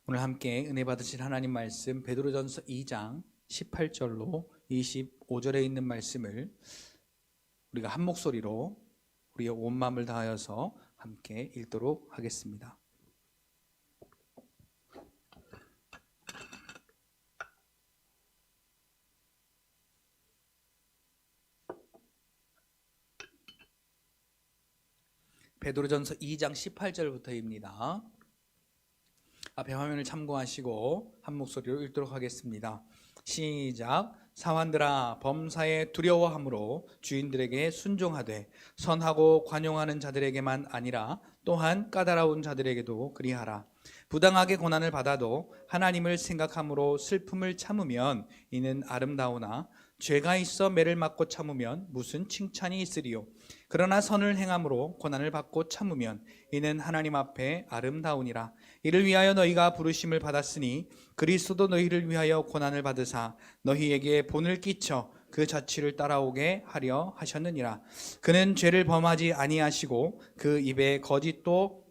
오늘 함께 은혜 받으실 하나님 말씀 베드로전서 2장 18절로 25절에 있는 말씀을 우리가 한 목소리로 우리의 온 마음을 다하여서 함께 읽도록 하겠습니다. 베드로전서 2장 18절부터입니다. 앞에 화면을 참고하시고 한 목소리로 읽도록 하겠습니다. 시작. 사환들아, 범사에 두려워함으로 주인들에게 순종하되 선하고 관용하는 자들에게만 아니라 또한 까다로운 자들에게도 그리하라. 부당하게 고난을 받아도 하나님을 생각함으로 슬픔을 참으면 이는 아름다우나 죄가 있어 매를 맞고 참으면 무슨 칭찬이 있으리요. 그러나 선을 행함으로 고난을 받고 참으면 이는 하나님 앞에 아름다우니라. 이를 위하여 너희가 부르심을 받았으니 그리스도도 너희를 위하여 고난을 받으사 너희에게 본을 끼쳐 그 자취를 따라오게 하려 하셨느니라. 그는 죄를 범하지 아니하시고 그 입에 거짓도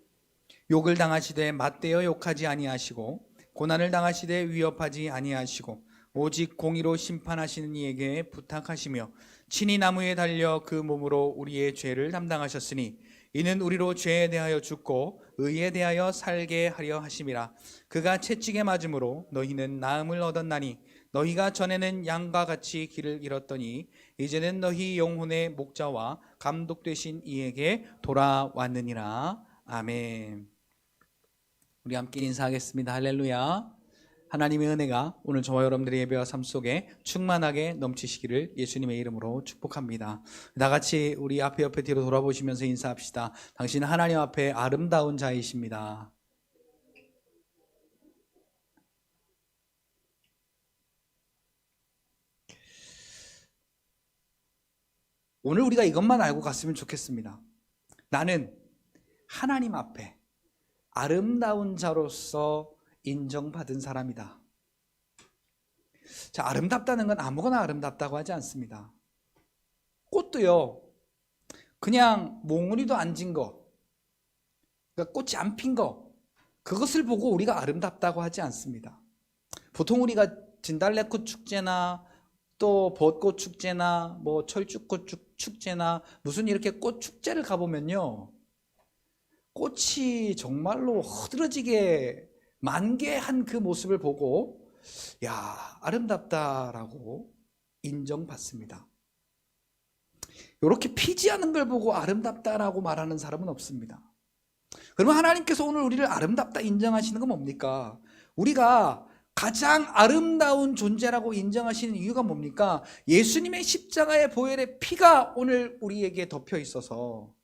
욕을 당하시되 맞대어 욕하지 아니하시고 고난을 당하시되 위협하지 아니하시고 오직 공의로 심판하시는 이에게 부탁하시며 친히 나무에 달려 그 몸으로 우리의 죄를 담당하셨으니 이는 우리로 죄에 대하여 죽고 의에 대하여 살게 하려 하심이라. 그가 채찍에 맞음으로 너희는 나음을 얻었나니 너희가 전에는 양과 같이 길을 잃었더니 이제는 너희 영혼의 목자와 감독 되신 이에게 돌아왔느니라. 아멘. 우리 함께 인사하겠습니다. 할렐루야. 하나님의 은혜가 오늘 저와 여러분들의 예배와 삶 속에 충만하게 넘치시기를 예수님의 이름으로 축복합니다. 다같이 우리 앞에 옆에 뒤로 돌아보시면서 인사합시다. 당신은 하나님 앞에 아름다운 자이십니다. 오늘 우리가 이것만 알고 갔으면 좋겠습니다. 나는 하나님 앞에 아름다운 자로서 인정받은 사람이다. 자, 아름답다는 건 아무거나 아름답다고 하지 않습니다. 꽃도요, 그냥 몽우리도 안 진 거, 그러니까 꽃이 안 핀 거, 그것을 보고 우리가 아름답다고 하지 않습니다. 보통 우리가 진달래꽃 축제나 또 벚꽃 축제나 뭐 철쭉꽃 축제나 무슨 이렇게 꽃 축제를 가보면요, 꽃이 정말로 흐드러지게 만개한 그 모습을 보고 야, 아름답다라고 인정받습니다. 이렇게 피지 않은 걸 보고 아름답다라고 말하는 사람은 없습니다. 그러면 하나님께서 오늘 우리를 아름답다 인정하시는 건 뭡니까? 우리가 가장 아름다운 존재라고 인정하시는 이유가 뭡니까? 예수님의 십자가의 보혈의 피가 오늘 우리에게 덮여 있어서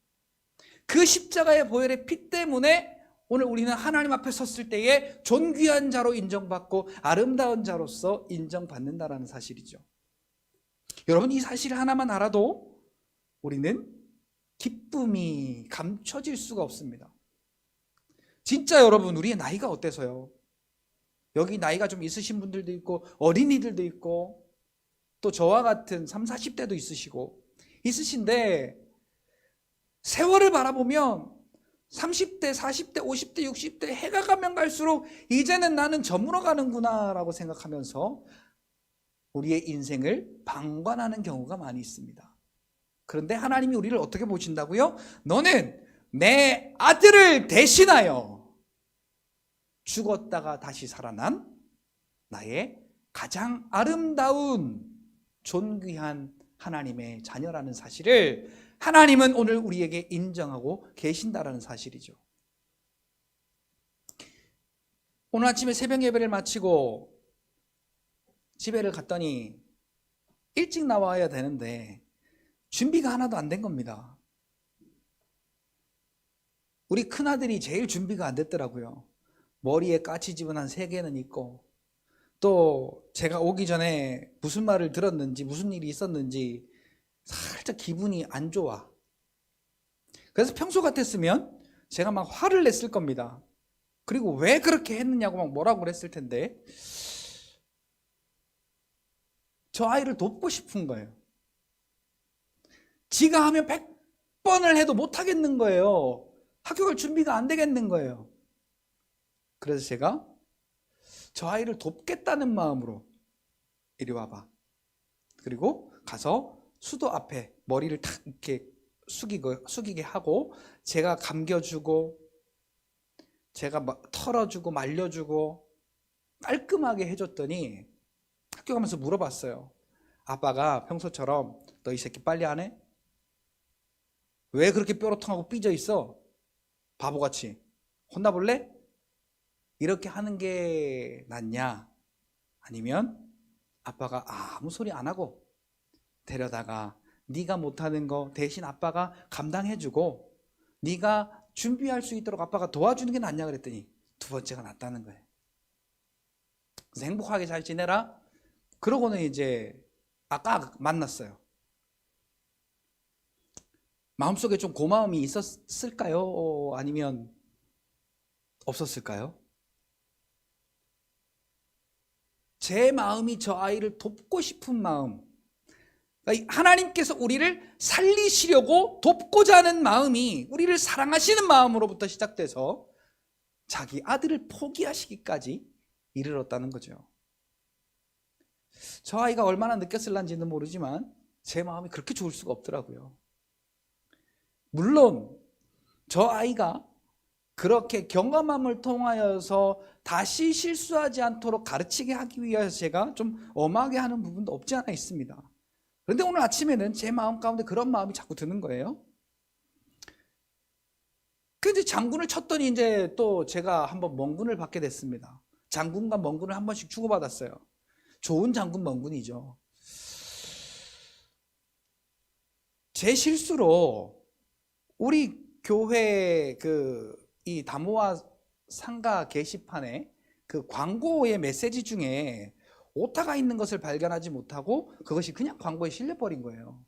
그 십자가의 보혈의 피 때문에 오늘 우리는 하나님 앞에 섰을 때에 존귀한 자로 인정받고 아름다운 자로서 인정받는다는 사실이죠. 여러분, 이 사실 하나만 알아도 우리는 기쁨이 감춰질 수가 없습니다. 진짜 여러분, 우리의 나이가 어때서요? 여기 나이가 좀 있으신 분들도 있고 어린이들도 있고 또 저와 같은 30, 40대도 있으신데 세월을 바라보면 30대, 40대, 50대, 60대 해가 가면 갈수록 이제는 나는 저물어 가는구나 라고 생각하면서 우리의 인생을 방관하는 경우가 많이 있습니다. 그런데 하나님이 우리를 어떻게 보신다고요? 너는 내 아들을 대신하여 죽었다가 다시 살아난 나의 가장 아름다운 존귀한 하나님의 자녀라는 사실을 하나님은 오늘 우리에게 인정하고 계신다라는 사실이죠. 오늘 아침에 새벽 예배를 마치고 집에를 갔더니 일찍 나와야 되는데 준비가 하나도 안 된 겁니다. 우리 큰아들이 제일 준비가 안 됐더라고요. 머리에 까치집은 한 3개는 있고 또 제가 오기 전에 무슨 말을 들었는지 무슨 일이 있었는지 살짝 기분이 안 좋아. 그래서 평소 같았으면 제가 막 화를 냈을 겁니다. 그리고 왜 그렇게 했느냐고 막 뭐라고 그랬을 텐데 저 아이를 돕고 싶은 거예요. 지가 하면 100번을 해도 못하겠는 거예요. 학교 갈 준비가 안 되겠는 거예요. 그래서 제가 저 아이를 돕겠다는 마음으로 이리 와봐. 그리고 가서 수도 앞에 머리를 탁 이렇게 숙이게 하고 제가 감겨주고 제가 털어주고 말려주고 깔끔하게 해줬더니 학교 가면서 물어봤어요. 아빠가 평소처럼 너 이 새끼 빨리 안 해? 왜 그렇게 뾰로통하고 삐져 있어? 바보같이. 혼나볼래? 이렇게 하는 게 낫냐? 아니면 아빠가 아무 소리 안 하고 데려다가 네가 못하는 거 대신 아빠가 감당해주고 네가 준비할 수 있도록 아빠가 도와주는 게 낫냐 그랬더니 두 번째가 낫다는 거예요. 그래서 행복하게 잘 지내라. 그러고는 이제 아까 만났어요. 마음속에 좀 고마움이 있었을까요? 아니면 없었을까요? 제 마음이 저 아이를 돕고 싶은 마음, 그러니까 하나님께서 우리를 살리시려고 돕고자 하는 마음이 우리를 사랑하시는 마음으로부터 시작돼서 자기 아들을 포기하시기까지 이르렀다는 거죠. 저 아이가 얼마나 느꼈을런지는 모르지만 제 마음이 그렇게 좋을 수가 없더라고요. 물론 저 아이가 그렇게 경험함을 통하여서 다시 실수하지 않도록 가르치게 하기 위해서 제가 좀 엄하게 하는 부분도 없지 않아 있습니다. 그런데 오늘 아침에는 제 마음 가운데 그런 마음이 자꾸 드는 거예요. 근데 장군을 쳤더니 이제 또 제가 한번 멍군을 받게 됐습니다. 장군과 멍군을 한 번씩 주고받았어요. 좋은 장군 멍군이죠. 제 실수로 우리 교회 이 다모아 상가 게시판에 그 광고의 메시지 중에 오타가 있는 것을 발견하지 못하고 그것이 그냥 광고에 실려버린 거예요.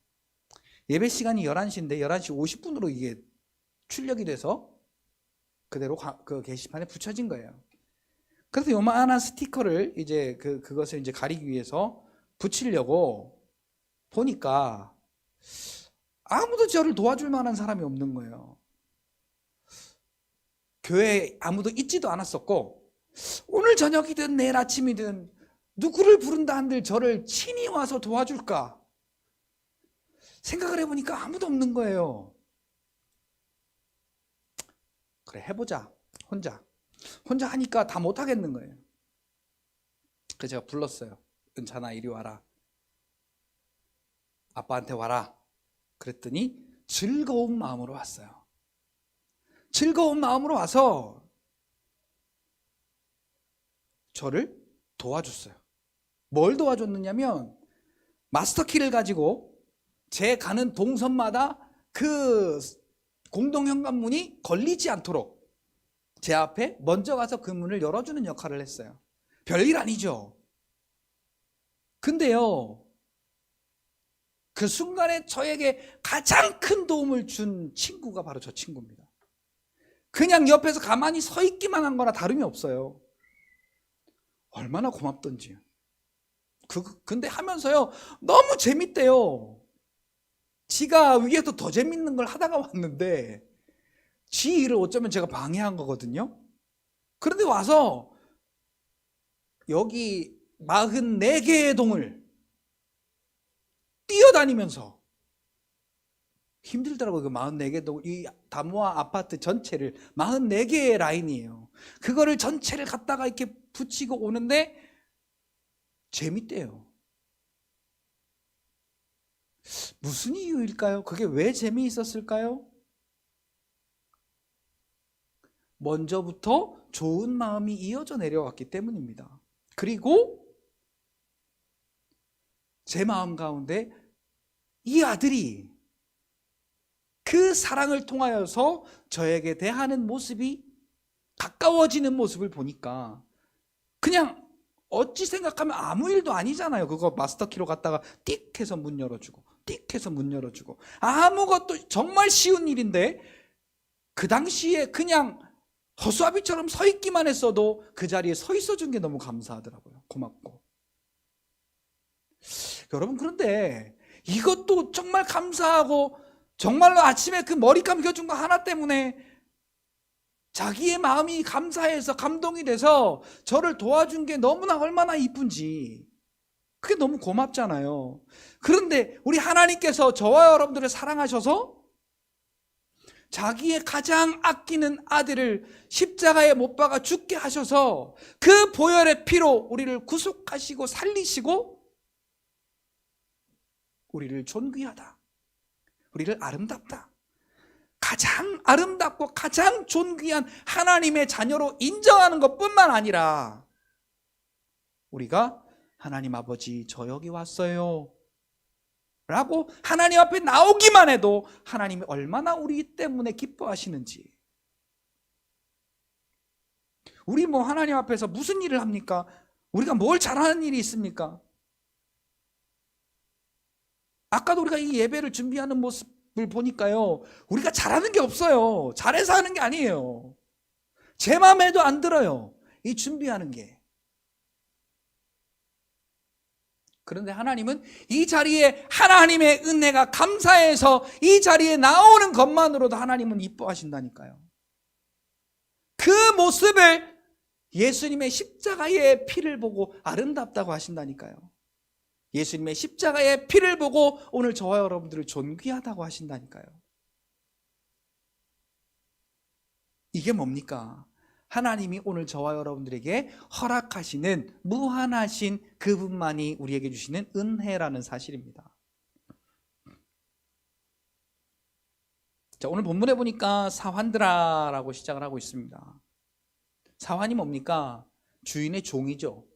예배 시간이 11시인데 11시 50분으로 이게 출력이 돼서 그대로 그 게시판에 붙여진 거예요. 그래서 요만한 스티커를 이제 그것을 이제 가리기 위해서 붙이려고 보니까 아무도 저를 도와줄 만한 사람이 없는 거예요. 교회에 아무도 있지도 않았었고 오늘 저녁이든 내일 아침이든 누구를 부른다 한들 저를 친히 와서 도와줄까 생각을 해보니까 아무도 없는 거예요. 그래 해보자. 혼자 하니까 다 못하겠는 거예요. 그래서 제가 불렀어요. 은찬아 이리 와라. 아빠한테 와라. 그랬더니 즐거운 마음으로 왔어요. 즐거운 마음으로 와서 저를 도와줬어요. 뭘 도와줬느냐면 마스터키를 가지고 제 가는 동선마다 그 공동현관문이 걸리지 않도록 제 앞에 먼저 가서 그 문을 열어주는 역할을 했어요. 별일 아니죠. 근데요, 그 순간에 저에게 가장 큰 도움을 준 친구가 바로 저 친구입니다. 그냥 옆에서 가만히 서 있기만 한 거나 다름이 없어요. 얼마나 고맙던지요. 근데 하면서요, 너무 재밌대요. 지가 위에서 더 재밌는 걸 하다가 왔는데 지 일을 어쩌면 제가 방해한 거거든요. 그런데 와서 여기 44개의 동을 뛰어다니면서 힘들더라고요. 그 44개 동을, 이 다모아 아파트 전체를 44개의 라인이에요. 그거를 전체를 갖다가 이렇게 붙이고 오는데 재밌대요. 무슨 이유일까요? 그게 왜 재미있었을까요? 먼저부터 좋은 마음이 이어져 내려왔기 때문입니다. 그리고 제 마음 가운데 이 아들이 그 사랑을 통하여서 저에게 대하는 모습이 가까워지는 모습을 보니까 그냥 어찌 생각하면 아무 일도 아니잖아요. 그거 마스터키로 갔다가 띡 해서 문 열어주고 띡 해서 문 열어주고 아무것도 정말 쉬운 일인데 그 당시에 그냥 허수아비처럼 서 있기만 했어도 그 자리에 서 있어 준 게 너무 감사하더라고요. 고맙고. 여러분 그런데 이것도 정말 감사하고 정말로 아침에 그 머리 감겨준 거 하나 때문에 자기의 마음이 감사해서 감동이 돼서 저를 도와준 게 너무나 얼마나 이쁜지, 그게 너무 고맙잖아요. 그런데 우리 하나님께서 저와 여러분들을 사랑하셔서 자기의 가장 아끼는 아들을 십자가에 못 박아 죽게 하셔서 그 보혈의 피로 우리를 구속하시고 살리시고 우리를 존귀하다, 우리를 아름답다, 가장 아름답고 가장 존귀한 하나님의 자녀로 인정하는 것뿐만 아니라 우리가 하나님 아버지 저 여기 왔어요 라고 하나님 앞에 나오기만 해도 하나님이 얼마나 우리 때문에 기뻐하시는지. 우리 뭐 하나님 앞에서 무슨 일을 합니까? 우리가 뭘 잘하는 일이 있습니까? 아까도 우리가 이 예배를 준비하는 모습을 보니까요, 우리가 잘하는 게 없어요. 잘해서 하는 게 아니에요. 제 마음에도 안 들어요, 이 준비하는 게. 그런데 하나님은 이 자리에 하나님의 은혜가 감사해서 이 자리에 나오는 것만으로도 하나님은 이뻐하신다니까요. 그 모습을 예수님의 십자가의 피를 보고 아름답다고 하신다니까요. 예수님의 십자가의 피를 보고 오늘 저와 여러분들을 존귀하다고 하신다니까요. 이게 뭡니까? 하나님이 오늘 저와 여러분들에게 허락하시는 무한하신 그분만이 우리에게 주시는 은혜라는 사실입니다. 자, 오늘 본문에 보니까 사환들아라고 시작을 하고 있습니다. 사환이 뭡니까? 주인의 종이죠.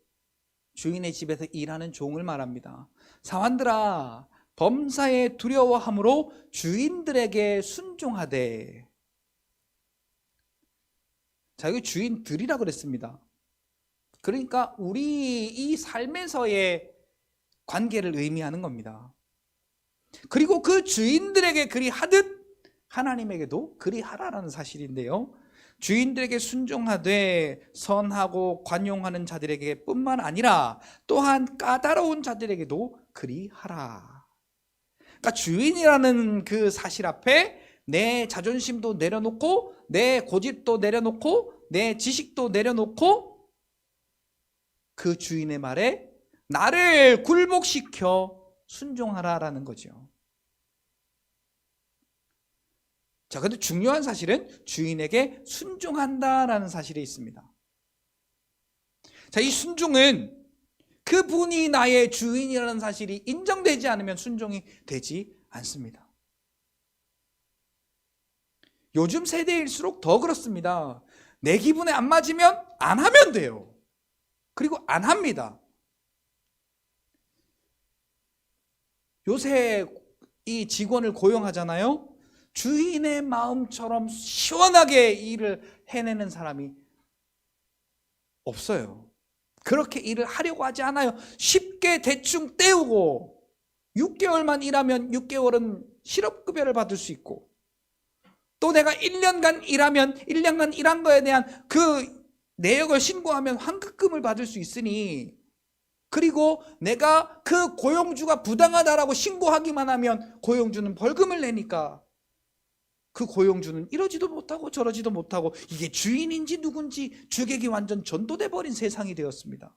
주인의 집에서 일하는 종을 말합니다. 사환들아, 범사에 두려워함으로 주인들에게 순종하되. 자, 여기 주인들이라 그랬습니다. 그러니까 우리 이 삶에서의 관계를 의미하는 겁니다. 그리고 그 주인들에게 그리 하듯 하나님에게도 그리 하라라는 사실인데요, 주인들에게 순종하되 선하고 관용하는 자들에게 뿐만 아니라 또한 까다로운 자들에게도 그리 하라. 그러니까 주인이라는 그 사실 앞에 내 자존심도 내려놓고 내 고집도 내려놓고 내 지식도 내려놓고 그 주인의 말에 나를 굴복시켜 순종하라라는 거죠. 자, 근데 중요한 사실은 주인에게 순종한다라는 사실이 있습니다. 자, 이 순종은 그분이 나의 주인이라는 사실이 인정되지 않으면 순종이 되지 않습니다. 요즘 세대일수록 더 그렇습니다. 내 기분에 안 맞으면 안 하면 돼요. 그리고 안 합니다. 요새 이 직원을 고용하잖아요. 주인의 마음처럼 시원하게 일을 해내는 사람이 없어요. 그렇게 일을 하려고 하지 않아요. 쉽게 대충 때우고 6개월만 일하면 6개월은 실업급여를 받을 수 있고, 또 내가 1년간 일하면 1년간 일한 거에 대한 그 내역을 신고하면 환급금을 받을 수 있으니, 그리고 내가 그 고용주가 부당하다라고 신고하기만 하면 고용주는 벌금을 내니까 그 고용주는 이러지도 못하고 저러지도 못하고, 이게 주인인지 누군지 주객이 완전 전도돼 버린 세상이 되었습니다.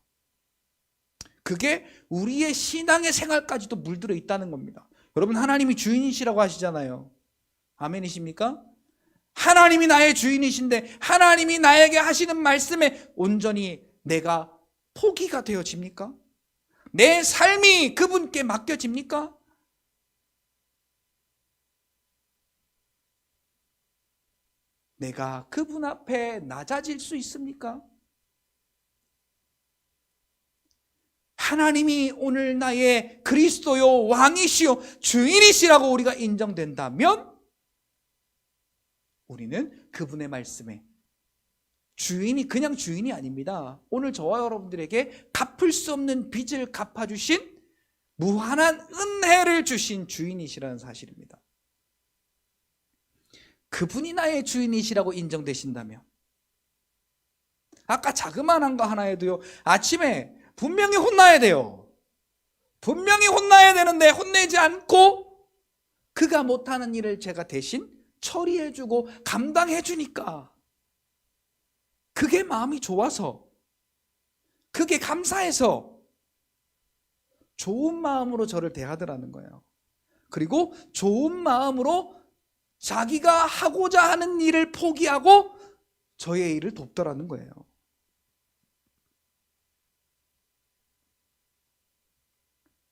그게 우리의 신앙의 생활까지도 물들어 있다는 겁니다. 여러분, 하나님이 주인이시라고 하시잖아요. 아멘이십니까? 하나님이 나의 주인이신데 하나님이 나에게 하시는 말씀에 온전히 내가 포기가 되어집니까? 내 삶이 그분께 맡겨집니까? 내가 그분 앞에 낮아질 수 있습니까? 하나님이 오늘 나의 그리스도요 왕이시요 주인이시라고 우리가 인정된다면 우리는 그분의 말씀에, 주인이 그냥 주인이 아닙니다. 오늘 저와 여러분들에게 갚을 수 없는 빚을 갚아주신 무한한 은혜를 주신 주인이시라는 사실입니다. 그분이 나의 주인이시라고 인정되신다면, 아까 자그마한 거 하나에도요, 아침에 분명히 혼나야 돼요. 분명히 혼나야 되는데 혼내지 않고 그가 못하는 일을 제가 대신 처리해주고 감당해주니까 그게 마음이 좋아서, 그게 감사해서 좋은 마음으로 저를 대하더라는 거예요. 그리고 좋은 마음으로 자기가 하고자 하는 일을 포기하고 저의 일을 돕더라는 거예요.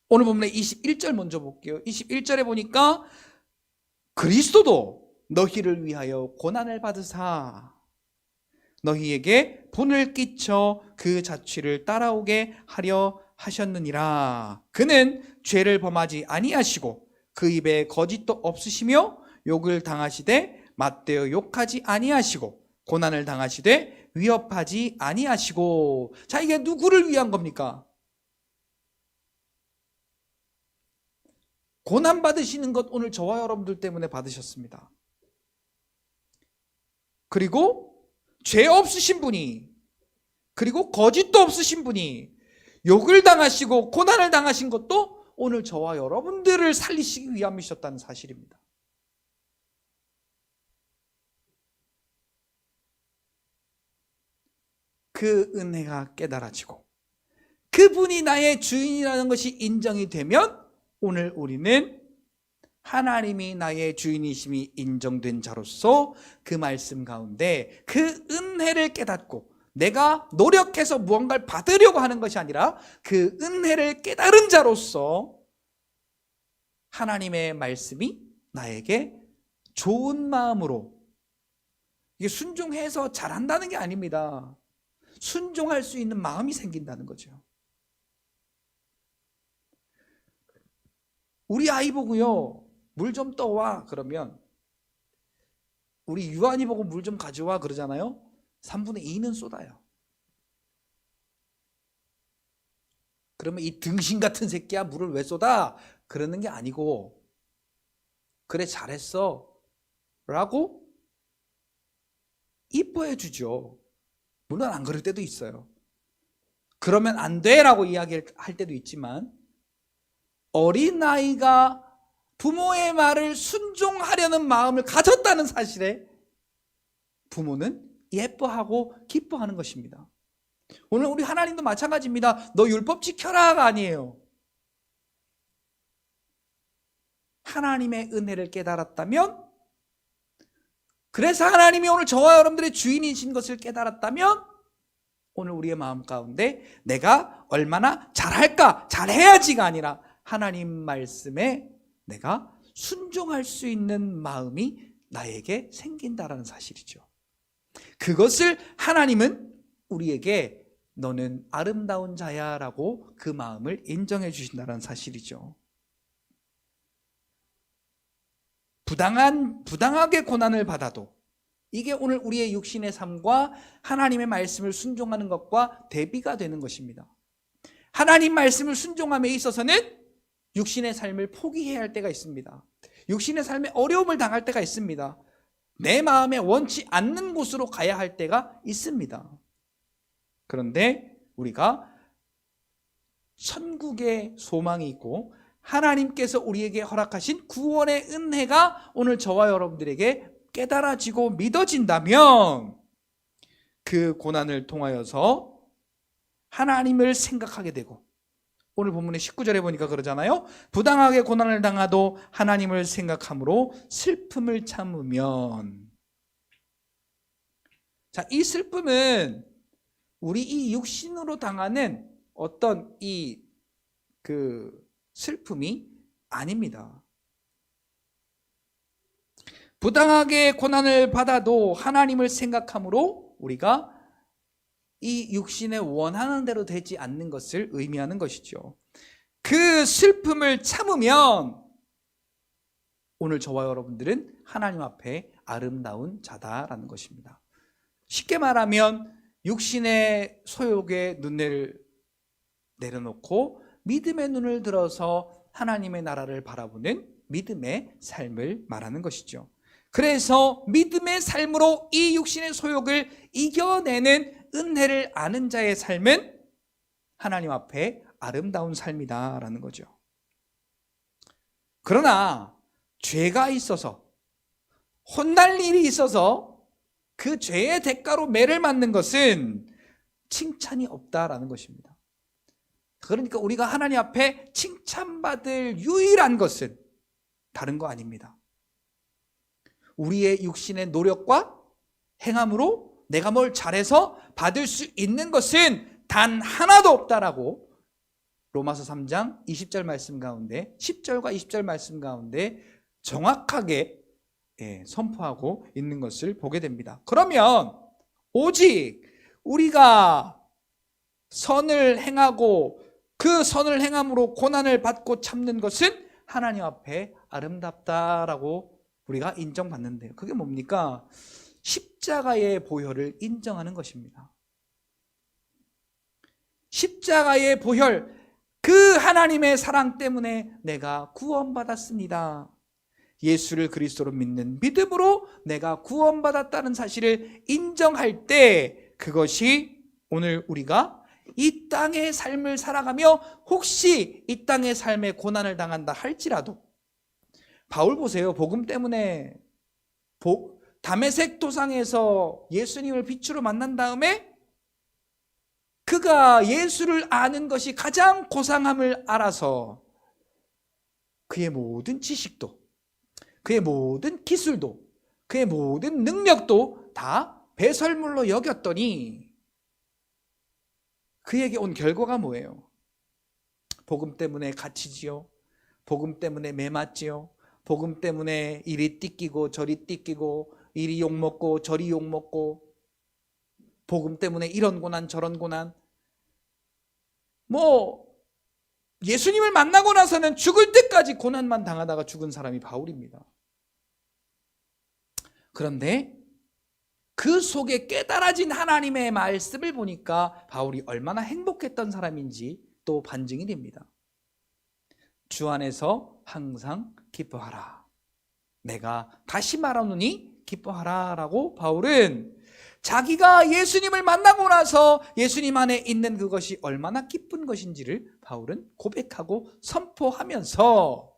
오늘 본문의 21절 먼저 볼게요. 21절에 보니까 그리스도도 너희를 위하여 고난을 받으사 너희에게 분을 끼쳐 그 자취를 따라오게 하려 하셨느니라. 그는 죄를 범하지 아니하시고 그 입에 거짓도 없으시며 욕을 당하시되 맞대어 욕하지 아니하시고 고난을 당하시되 위협하지 아니하시고. 자, 이게 누구를 위한 겁니까? 고난 받으시는 것 오늘 저와 여러분들 때문에 받으셨습니다. 그리고 죄 없으신 분이, 그리고 거짓도 없으신 분이 욕을 당하시고 고난을 당하신 것도 오늘 저와 여러분들을 살리시기 위함이셨다는 사실입니다. 그 은혜가 깨달아지고 그분이 나의 주인이라는 것이 인정이 되면 오늘 우리는 하나님이 나의 주인이심이 인정된 자로서 그 말씀 가운데 그 은혜를 깨닫고 내가 노력해서 무언가를 받으려고 하는 것이 아니라 그 은혜를 깨달은 자로서 하나님의 말씀이 나에게 좋은 마음으로, 이게 순종해서 잘한다는 게 아닙니다. 순종할 수 있는 마음이 생긴다는 거죠. 우리 아이 보고요, 물 좀 떠와 그러면, 우리 유한이 보고 물 좀 가져와 그러잖아요. 3분의 2는 쏟아요. 그러면 이 등신 같은 새끼야 물을 왜 쏟아? 그러는 게 아니고, 그래 잘했어 라고 이뻐해 주죠. 물론 안 그럴 때도 있어요. 그러면 안 돼 라고 이야기할 때도 있지만, 어린아이가 부모의 말을 순종하려는 마음을 가졌다는 사실에 부모는 예뻐하고 기뻐하는 것입니다. 오늘 우리 하나님도 마찬가지입니다. 너 율법 지켜라가 아니에요. 하나님의 은혜를 깨달았다면, 그래서 하나님이 오늘 저와 여러분들의 주인이신 것을 깨달았다면, 오늘 우리의 마음 가운데 내가 얼마나 잘할까, 잘해야지가 아니라 하나님 말씀에 내가 순종할 수 있는 마음이 나에게 생긴다라는 사실이죠. 그것을 하나님은 우리에게 너는 아름다운 자야 라고 그 마음을 인정해 주신다는 사실이죠. 부당하게 고난을 받아도 이게 오늘 우리의 육신의 삶과 하나님의 말씀을 순종하는 것과 대비가 되는 것입니다. 하나님 말씀을 순종함에 있어서는 육신의 삶을 포기해야 할 때가 있습니다. 육신의 삶에 어려움을 당할 때가 있습니다. 내 마음에 원치 않는 곳으로 가야 할 때가 있습니다. 그런데 우리가 천국의 소망이 있고 하나님께서 우리에게 허락하신 구원의 은혜가 오늘 저와 여러분들에게 깨달아지고 믿어진다면 그 고난을 통하여서 하나님을 생각하게 되고, 오늘 본문의 19절에 보니까 그러잖아요. 부당하게 고난을 당하도 하나님을 생각함으로 슬픔을 참으면. 자, 이 슬픔은 우리 이 육신으로 당하는 어떤 슬픔이 아닙니다. 부당하게 고난을 받아도 하나님을 생각함으로 우리가 이 육신에 원하는 대로 되지 않는 것을 의미하는 것이죠. 그 슬픔을 참으면 오늘 저와 여러분들은 하나님 앞에 아름다운 자다라는 것입니다. 쉽게 말하면 육신의 소욕에 눈을 내려놓고 믿음의 눈을 들어서 하나님의 나라를 바라보는 믿음의 삶을 말하는 것이죠. 그래서 믿음의 삶으로 이 육신의 소욕을 이겨내는 은혜를 아는 자의 삶은 하나님 앞에 아름다운 삶이다라는 거죠. 그러나 죄가 있어서, 혼날 일이 있어서 그 죄의 대가로 매를 맞는 것은 칭찬이 없다라는 것입니다. 그러니까 우리가 하나님 앞에 칭찬받을 유일한 것은 다른 거 아닙니다. 우리의 육신의 노력과 행함으로 내가 뭘 잘해서 받을 수 있는 것은 단 하나도 없다라고 로마서 3장 20절 말씀 가운데 10절과 20절 말씀 가운데 정확하게 선포하고 있는 것을 보게 됩니다. 그러면 오직 우리가 선을 행하고 그 선을 행함으로 고난을 받고 참는 것은 하나님 앞에 아름답다라고 우리가 인정받는데요. 그게 뭡니까? 십자가의 보혈을 인정하는 것입니다. 십자가의 보혈, 그 하나님의 사랑 때문에 내가 구원받았습니다. 예수를 그리스도로 믿는 믿음으로 내가 구원받았다는 사실을 인정할 때 그것이 오늘 우리가 이 땅의 삶을 살아가며 혹시 이 땅의 삶에 고난을 당한다 할지라도 바울 보세요. 복음 때문에 다메섹 도상에서 예수님을 빛으로 만난 다음에 그가 예수를 아는 것이 가장 고상함을 알아서 그의 모든 지식도 그의 모든 기술도 그의 모든 능력도 다 배설물로 여겼더니 그에게 온 결과가 뭐예요? 복음 때문에 갇히지요. 복음 때문에 매맞지요. 복음 때문에 이리 띠끼고 저리 띠끼고 이리 욕먹고 저리 욕먹고 복음 때문에 이런 고난 저런 고난 예수님을 만나고 나서는 죽을 때까지 고난만 당하다가 죽은 사람이 바울입니다. 그런데 그 속에 깨달아진 하나님의 말씀을 보니까 바울이 얼마나 행복했던 사람인지 또 반증이 됩니다. 주 안에서 항상 기뻐하라. 내가 다시 말하노니 기뻐하라 라고 바울은 자기가 예수님을 만나고 나서 예수님 안에 있는 그것이 얼마나 기쁜 것인지를 바울은 고백하고 선포하면서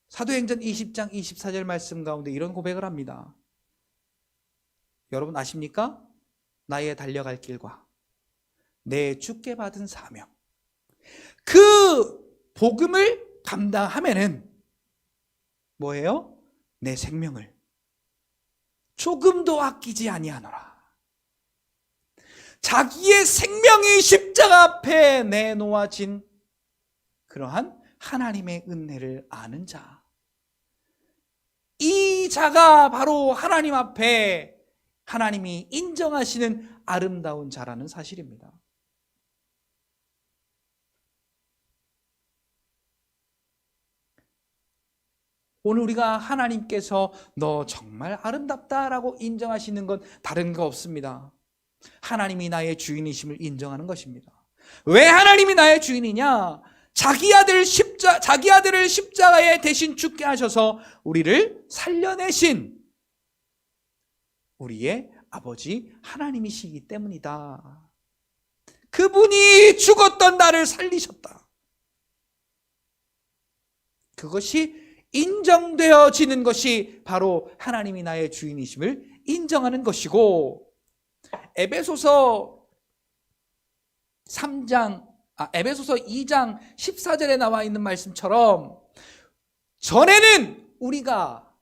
사도행전 20장 24절 말씀 가운데 이런 고백을 합니다. 여러분 아십니까? 나의 달려갈 길과 내 주께 받은 사명, 그 복음을 감당하면은 뭐예요? 내 생명을 조금도 아끼지 아니하노라. 자기의 생명이 십자가 앞에 내놓아진 그러한 하나님의 은혜를 아는 자, 이 자가 바로 하나님 앞에 하나님이 인정하시는 아름다운 자라는 사실입니다. 오늘 우리가 하나님께서 너 정말 아름답다라고 인정하시는 건 다른 거 없습니다. 하나님이 나의 주인이심을 인정하는 것입니다. 왜 하나님이 나의 주인이냐? 자기 아들을 십자가에 대신 죽게 하셔서 우리를 살려내신 우리의 아버지 하나님이시기 때문이다. 그분이 죽었던 나를 살리셨다. 그것이 인정되어지는 것이 바로 하나님이 나의 주인이심을 인정하는 것이고, 에베소서 2장 14절에 나와 있는 말씀처럼 전에는 우리가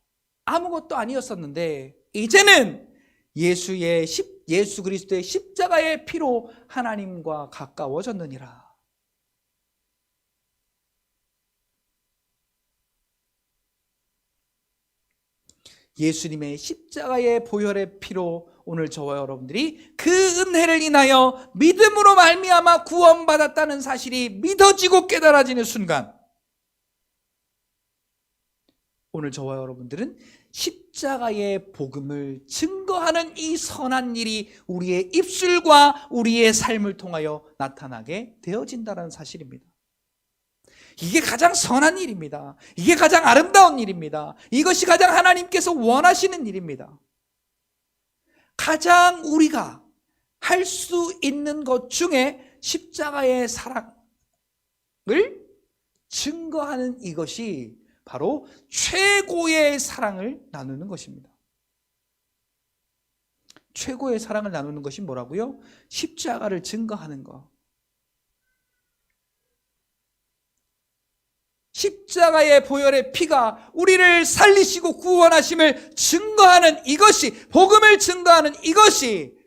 아무것도 아니었었는데 이제는 예수 그리스도의 십자가의 피로 하나님과 가까워졌느니라. 예수님의 십자가의 보혈의 피로 오늘 저와 여러분들이 그 은혜를 인하여 믿음으로 말미암아 구원받았다는 사실이 믿어지고 깨달아지는 순간, 오늘 저와 여러분들은 십자가의 복음을 증거하는 이 선한 일이 우리의 입술과 우리의 삶을 통하여 나타나게 되어진다는 사실입니다. 이게 가장 선한 일입니다. 이게 가장 아름다운 일입니다. 이것이 가장 하나님께서 원하시는 일입니다. 가장 우리가 할 수 있는 것 중에 십자가의 사랑을 증거하는 이것이 바로 최고의 사랑을 나누는 것입니다. 최고의 사랑을 나누는 것이 뭐라고요? 십자가를 증거하는 것. 십자가의 보혈의 피가 우리를 살리시고 구원하심을 증거하는 이것이, 복음을 증거하는 이것이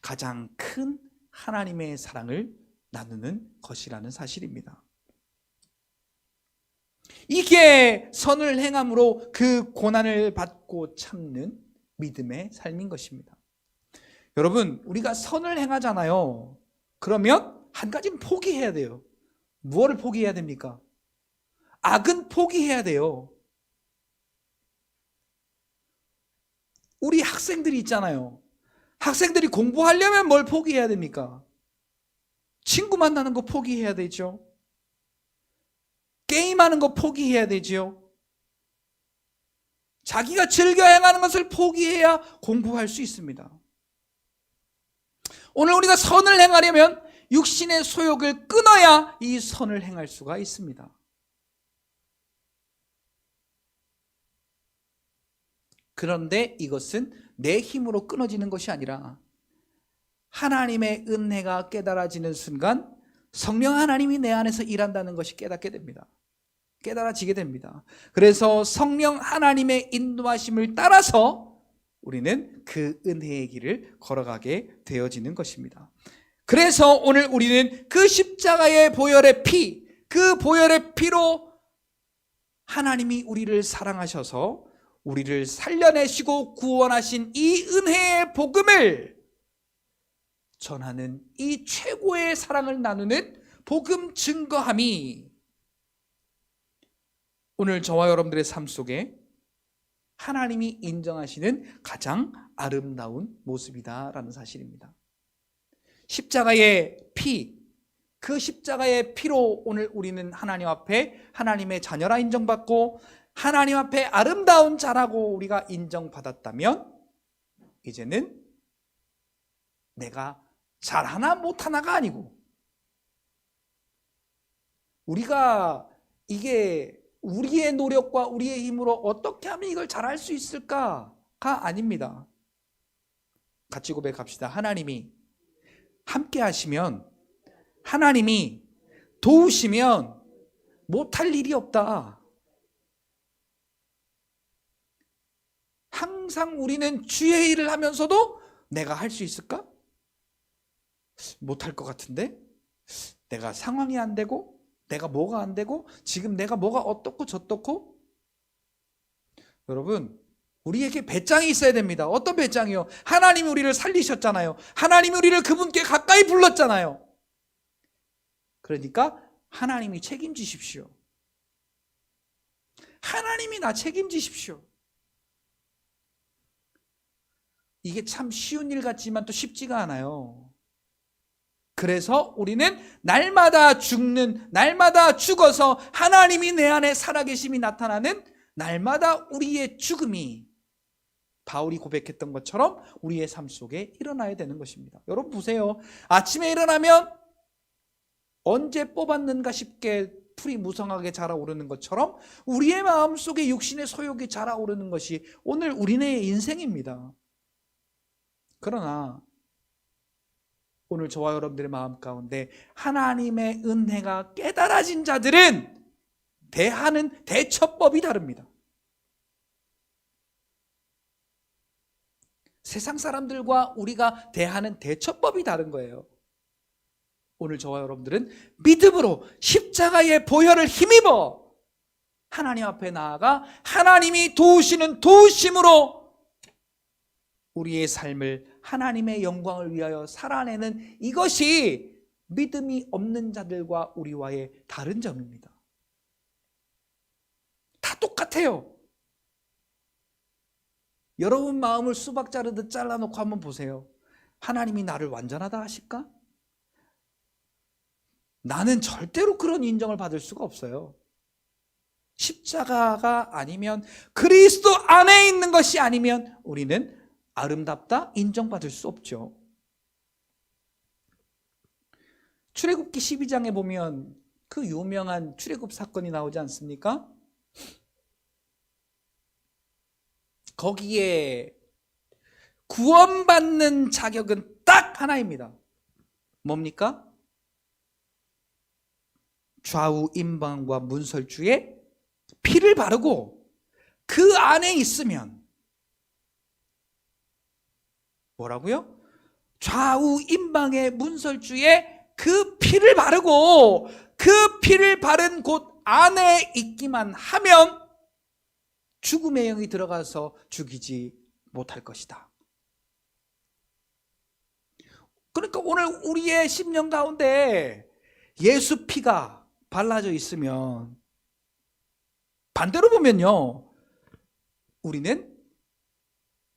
가장 큰 하나님의 사랑을 나누는 것이라는 사실입니다. 이게 선을 행함으로 그 고난을 받고 참는 믿음의 삶인 것입니다. 여러분, 우리가 선을 행하잖아요. 그러면 한 가지는 포기해야 돼요. 무엇을 포기해야 됩니까? 악은 포기해야 돼요. 우리 학생들이 있잖아요. 학생들이 공부하려면 뭘 포기해야 됩니까? 친구 만나는 거 포기해야 되죠. 게임하는 거 포기해야 되죠. 자기가 즐겨 행하는 것을 포기해야 공부할 수 있습니다. 오늘 우리가 선을 행하려면 육신의 소욕을 끊어야 이 선을 행할 수가 있습니다. 그런데 이것은 내 힘으로 끊어지는 것이 아니라 하나님의 은혜가 깨달아지는 순간 성령 하나님이 내 안에서 일한다는 것이 깨닫게 됩니다. 깨달아지게 됩니다. 그래서 성령 하나님의 인도하심을 따라서 우리는 그 은혜의 길을 걸어가게 되어지는 것입니다. 그래서 오늘 우리는 그 십자가의 보혈의 피, 그 보혈의 피로 하나님이 우리를 사랑하셔서 우리를 살려내시고 구원하신 이 은혜의 복음을 전하는 이 최고의 사랑을 나누는 복음 증거함이 오늘 저와 여러분들의 삶 속에 하나님이 인정하시는 가장 아름다운 모습이다라는 사실입니다. 십자가의 피, 그 십자가의 피로 오늘 우리는 하나님 앞에 하나님의 자녀라 인정받고 하나님 앞에 아름다운 자라고 우리가 인정받았다면 이제는 내가 잘하나 못하나가 아니고 우리가 이게 우리의 노력과 우리의 힘으로 어떻게 하면 이걸 잘할 수 있을까가 아닙니다. 같이 고백합시다. 하나님이 함께 하시면, 하나님이 도우시면 못할 일이 없다. 항상 우리는 주의 일을 하면서도 내가 할 수 있을까? 못할 것 같은데? 내가 상황이 안 되고 내가 뭐가 안 되고 지금 내가 뭐가 어떻고 저떻고. 여러분, 우리에게 배짱이 있어야 됩니다. 어떤 배짱이요? 하나님이 우리를 살리셨잖아요. 하나님이 우리를 그분께 가까이 불렀잖아요. 그러니까 하나님이 책임지십시오. 하나님이 나 책임지십시오. 이게 참 쉬운 일 같지만 또 쉽지가 않아요. 그래서 우리는 날마다 죽는, 날마다 죽어서 하나님이 내 안에 살아계심이 나타나는 날마다 우리의 죽음이 바울이 고백했던 것처럼 우리의 삶 속에 일어나야 되는 것입니다. 여러분 보세요. 아침에 일어나면 언제 뽑았는가 싶게 풀이 무성하게 자라오르는 것처럼 우리의 마음속에 육신의 소욕이 자라오르는 것이 오늘 우리네 인생입니다. 그러나 오늘 저와 여러분들의 마음 가운데 하나님의 은혜가 깨달아진 자들은 대하는 대처법이 다릅니다. 세상 사람들과 우리가 대하는 대처법이 다른 거예요. 오늘 저와 여러분들은 믿음으로 십자가의 보혈을 힘입어 하나님 앞에 나아가 하나님이 도우시는 도우심으로 우리의 삶을 하나님의 영광을 위하여 살아내는 이것이 믿음이 없는 자들과 우리와의 다른 점입니다. 다 똑같아요. 여러분 마음을 수박 자르듯 잘라놓고 한번 보세요. 하나님이 나를 완전하다 하실까? 나는 절대로 그런 인정을 받을 수가 없어요. 십자가가 아니면, 그리스도 안에 있는 것이 아니면 우리는 아름답다 인정받을 수 없죠. 출애굽기 12장에 보면 그 유명한 출애굽 사건이 나오지 않습니까? 거기에 구원받는 자격은 딱 하나입니다. 뭡니까? 좌우 임방과 문설주에 피를 바르고 그 안에 있으면, 뭐라고요? 좌우 임방의 문설주에 그 피를 바르고 그 피를 바른 곳 안에 있기만 하면 죽음의 영이 들어가서 죽이지 못할 것이다. 그러니까 오늘 우리의 심령 가운데 예수 피가 발라져 있으면, 반대로 보면요, 우리는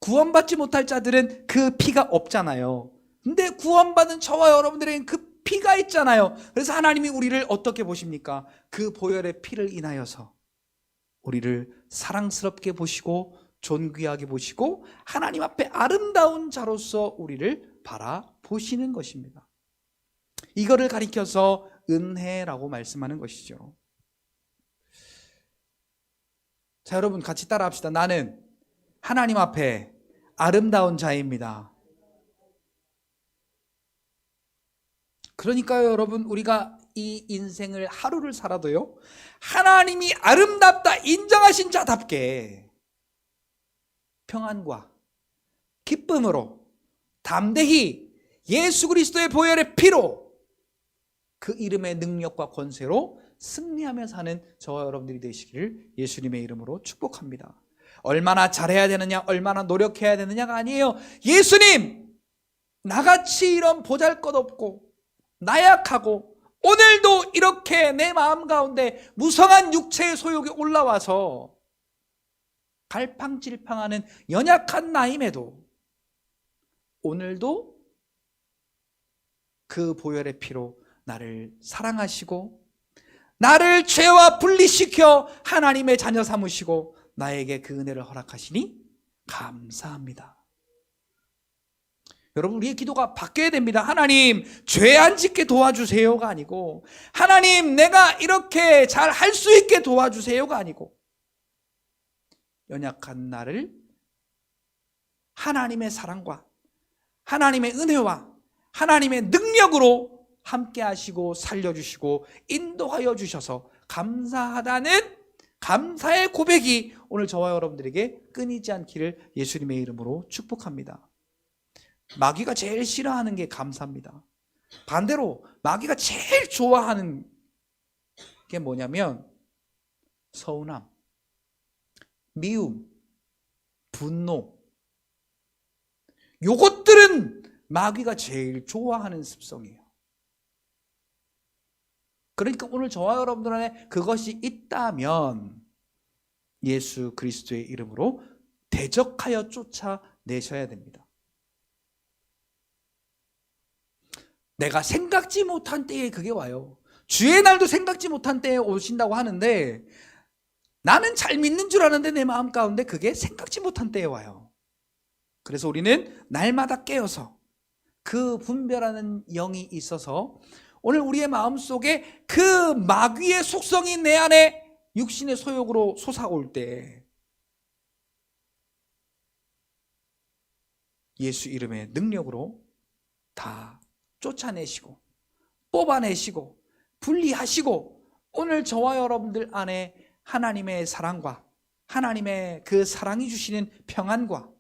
구원받지 못할 자들은 그 피가 없잖아요. 근데 구원받은 저와 여러분들에게는 그 피가 있잖아요. 그래서 하나님이 우리를 어떻게 보십니까? 그 보혈의 피를 인하여서 우리를 사랑스럽게 보시고 존귀하게 보시고 하나님 앞에 아름다운 자로서 우리를 바라보시는 것입니다. 이거를 가리켜서 은혜라고 말씀하는 것이죠. 자, 여러분 같이 따라 합시다. 나는 하나님 앞에 아름다운 자입니다. 그러니까요, 여러분, 우리가 이 인생을 하루를 살아도요, 하나님이 아름답다 인정하신 자답게 평안과 기쁨으로 담대히 예수 그리스도의 보혈의 피로 그 이름의 능력과 권세로 승리하며 사는 저와 여러분들이 되시기를 예수님의 이름으로 축복합니다. 얼마나 잘해야 되느냐, 얼마나 노력해야 되느냐가 아니에요. 예수님, 나같이 이런 보잘것없고 나약하고 오늘도 이렇게 내 마음 가운데 무성한 육체의 소욕이 올라와서 갈팡질팡하는 연약한 나임에도 오늘도 그 보혈의 피로 나를 사랑하시고 나를 죄와 분리시켜 하나님의 자녀 삼으시고 나에게 그 은혜를 허락하시니 감사합니다. 여러분, 우리의 기도가 바뀌어야 됩니다. 하나님, 죄 안 짓게 도와주세요가 아니고, 하나님, 내가 이렇게 잘 할 수 있게 도와주세요가 아니고, 연약한 나를 하나님의 사랑과 하나님의 은혜와 하나님의 능력으로 함께 하시고 살려주시고 인도하여 주셔서 감사하다는 감사의 고백이 오늘 저와 여러분들에게 끊이지 않기를 예수님의 이름으로 축복합니다. 마귀가 제일 싫어하는 게 감사입니다. 반대로 마귀가 제일 좋아하는 게 뭐냐면 서운함, 미움, 분노, 요것들은 마귀가 제일 좋아하는 습성이에요. 그러니까 오늘 저와 여러분들 안에 그것이 있다면 예수 그리스도의 이름으로 대적하여 쫓아내셔야 됩니다. 내가 생각지 못한 때에 그게 와요. 주의 날도 생각지 못한 때에 오신다고 하는데 나는 잘 믿는 줄 아는데 내 마음 가운데 그게 생각지 못한 때에 와요. 그래서 우리는 날마다 깨어서 그 분별하는 영이 있어서 오늘 우리의 마음속에 그 마귀의 속성이 내 안에 육신의 소욕으로 솟아올 때 예수 이름의 능력으로 다 쫓아내시고 뽑아내시고 분리하시고 오늘 저와 여러분들 안에 하나님의 사랑과 하나님의 그 사랑이 주시는 평안과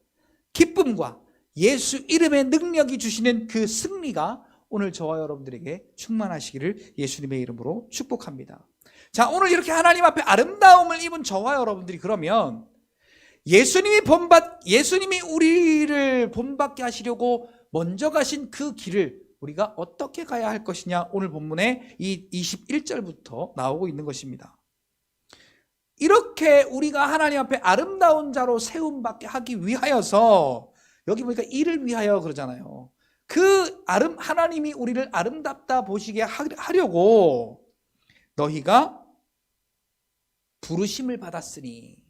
기쁨과 예수 이름의 능력이 주시는 그 승리가 오늘 저와 여러분들에게 충만하시기를 예수님의 이름으로 축복합니다. 자, 오늘 이렇게 하나님 앞에 아름다움을 입은 저와 여러분들이 그러면 예수님이 우리를 본받게 하시려고 먼저 가신 그 길을 우리가 어떻게 가야 할 것이냐, 오늘 본문에 이 21절부터 나오고 있는 것입니다. 이렇게 우리가 하나님 앞에 아름다운 자로 세움받게 하기 위하여서, 여기 보니까 이를 위하여 그러잖아요. 하나님이 우리를 아름답다 보시게 하려고 너희가 부르심을 받았으니,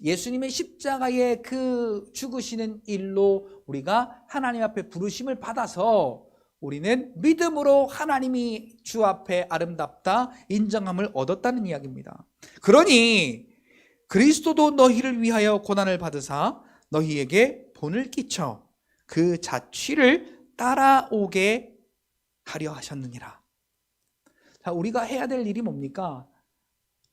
예수님의 십자가의 그 죽으시는 일로 우리가 하나님 앞에 부르심을 받아서 우리는 믿음으로 하나님이 주 앞에 아름답다 인정함을 얻었다는 이야기입니다. 그러니 그리스도도 너희를 위하여 고난을 받으사 너희에게 본을 끼쳐 그 자취를 따라오게 하려 하셨느니라. 자, 우리가 해야 될 일이 뭡니까?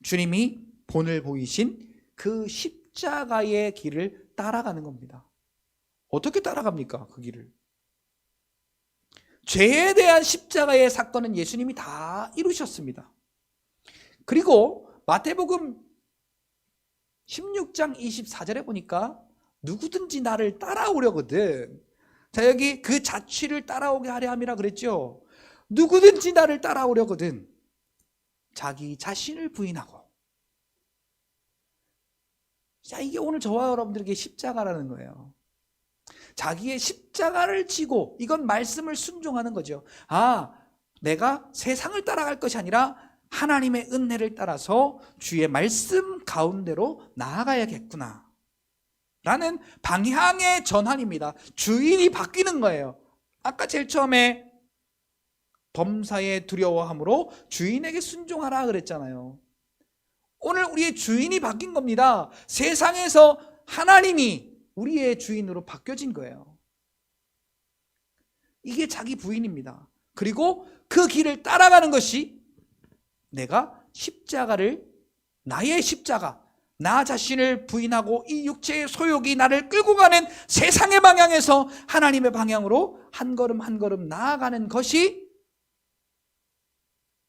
주님이 본을 보이신 그 십자가의 길을 따라가는 겁니다. 어떻게 따라갑니까? 그 길을. 죄에 대한 십자가의 사건은 예수님이 다 이루셨습니다. 그리고 마태복음 16장 24절에 보니까 누구든지 나를 따라오려거든. 자, 여기 그 자취를 따라오게 하려 함이라 그랬죠. 누구든지 나를 따라오려거든 자기 자신을 부인하고. 자, 이게 오늘 저와 여러분들에게 십자가라는 거예요. 자기의 십자가를 지고, 이건 말씀을 순종하는 거죠. 아, 내가 세상을 따라갈 것이 아니라 하나님의 은혜를 따라서 주의 말씀 가운데로 나아가야겠구나 라는 방향의 전환입니다. 주인이 바뀌는 거예요. 아까 제일 처음에 범사에 두려워함으로 주인에게 순종하라 그랬잖아요. 오늘 우리의 주인이 바뀐 겁니다. 세상에서 하나님이 우리의 주인으로 바뀌어진 거예요. 이게 자기 부인입니다. 그리고 그 길을 따라가는 것이 내가 십자가를, 나의 십자가, 나 자신을 부인하고 이 육체의 소욕이 나를 끌고 가는 세상의 방향에서 하나님의 방향으로 한 걸음 한 걸음 나아가는 것이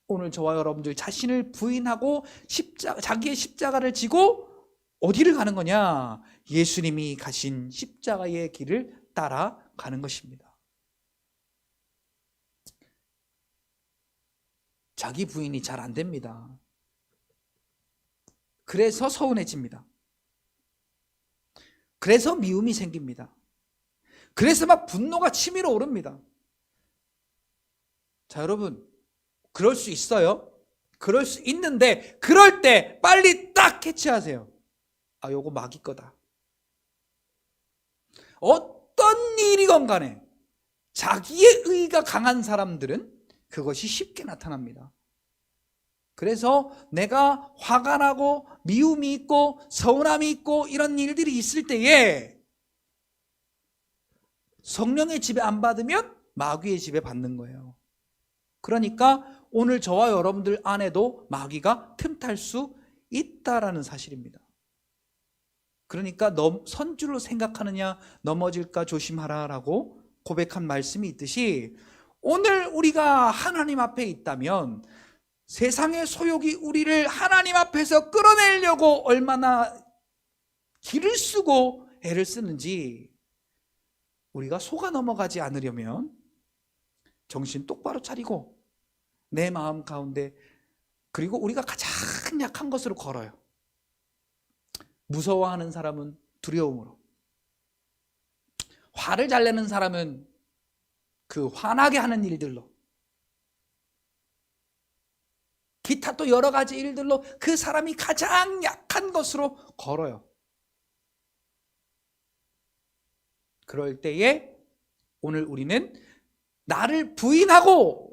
오늘 저와 여러분들 자신을 부인하고 자기의 십자가를 지고 어디를 가는 거냐? 예수님이 가신 십자가의 길을 따라가는 것입니다. 자기 부인이 잘 안 됩니다. 그래서 서운해집니다. 그래서 미움이 생깁니다. 그래서 막 분노가 치밀어 오릅니다. 자, 여러분, 그럴 수 있어요. 그럴 수 있는데 그럴 때 빨리 딱 캐치하세요. 아, 요거 마귀 거다. 어떤 일이건 간에 자기의 의가 강한 사람들은 그것이 쉽게 나타납니다. 그래서 내가 화가 나고 미움이 있고 서운함이 있고 이런 일들이 있을 때에 성령의 지배 안 받으면 마귀의 지배 받는 거예요. 그러니까 오늘 저와 여러분들 안에도 마귀가 틈탈 수 있다라는 사실입니다. 그러니까 선줄로 생각하느냐 넘어질까 조심하라라고 고백한 말씀이 있듯이 오늘 우리가 하나님 앞에 있다면 세상의 소욕이 우리를 하나님 앞에서 끌어내려고 얼마나 길을 쓰고 애를 쓰는지 우리가 속아 넘어가지 않으려면 정신 똑바로 차리고 내 마음 가운데, 그리고 우리가 가장 약한 것으로 걸어요. 무서워하는 사람은 두려움으로, 화를 잘 내는 사람은 그 화나게 하는 일들로, 기타 또 여러 가지 일들로 그 사람이 가장 약한 것으로 걸어요. 그럴 때에 오늘 우리는 나를 부인하고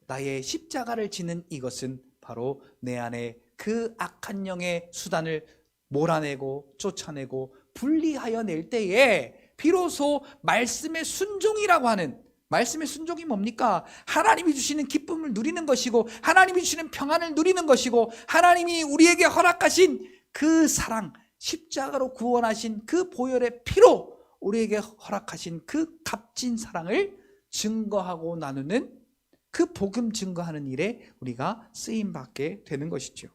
나의 십자가를 지는 이것은 바로 내 안에 그 악한 영의 수단을 몰아내고 쫓아내고 분리하여 낼 때에 비로소 말씀의 순종이라고 하는, 말씀의 순종이 뭡니까? 하나님이 주시는 기쁨을 누리는 것이고 하나님이 주시는 평안을 누리는 것이고 하나님이 우리에게 허락하신 그 사랑, 십자가로 구원하신 그 보혈의 피로 우리에게 허락하신 그 값진 사랑을 증거하고 나누는, 그 복음 증거하는 일에 우리가 쓰임받게 되는 것이죠.